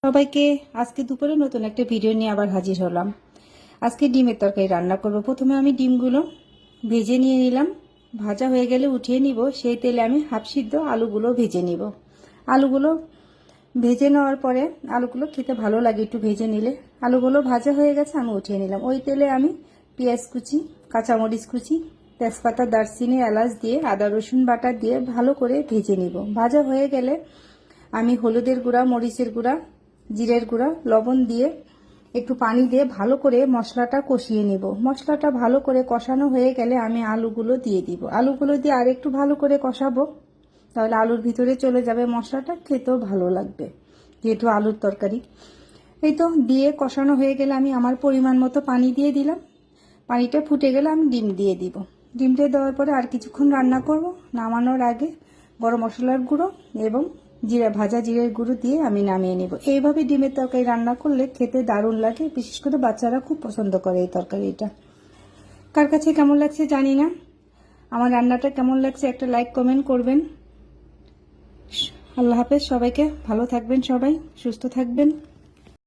সবাইকে আজকে দুপুরে নতুন একটা ভিডিও নিয়ে আবার হাজির হলাম। আজকে ডিমের তরকারি রান্না করব। প্রথমে আমি ডিমগুলো ভেজে নিয়ে নিলাম। ভাজা হয়ে গেলে উঠিয়ে নিব। সেই তেলে আমি হাফ সিদ্ধ আলুগুলো ভেজে নিব। আলুগুলো ভেজে নেওয়ার পরে আলুগুলো খেতে ভালো লাগে একটু ভেজে নিলে। আলুগুলো ভাজা হয়ে গেছে, আমি উঠিয়ে নিলাম। ওই তেলে আমি পেঁয়াজ কুচি, কাঁচামরিচ কুচি, তেজপাতা, দারচিনি, এলাচ দিয়ে আদা রসুন বাটা দিয়ে ভালো করে ভেজে নিব। ভাজা হয়ে গেলে আমি হলুদের গুঁড়া, মরিচের গুঁড়া, জিরের গুঁড়া, লবণ দিয়ে একটু পানি দিয়ে ভালো করে মশলাটা কষিয়ে নিব। মশলাটা ভালো করে কষানো হয়ে গেলে আমি আলুগুলো দিয়ে দিব। আলুগুলো দিয়ে আর একটু ভালো করে কষাবো, তাহলে আলুর ভিতরে চলে যাবে মশলাটা, খেতেও ভালো লাগবে যেহেতু আলুর তরকারি। এই তো দিয়ে কষানো হয়ে গেলে আমি আমার পরিমাণ মতো পানি দিয়ে দিলাম। পানিটা ফুটে গেলে আমি ডিম দিয়ে দিব। ডিমটা দেওয়ার পরে আর কিছুক্ষণ রান্না করব। নামানোর আগে গরম মশলার গুঁড়ো এবং ভাজা জিরের গুঁড়ো দিয়ে আমি নামিয়ে নেব। এইভাবে ডিমের তরকারি রান্না করলে খেতে দারুণ লাগে, বিশেষ করে বাচ্চারা খুব পছন্দ করে এই তরকারিটা। কার কাছে কেমন লাগছে জানি না। আমার রান্নাটা কেমন লাগছে একটা লাইক কমেন্ট করবেন। আল্লাহ হাফেজ সবাইকে, ভালো থাকবেন, সবাই সুস্থ থাকবেন।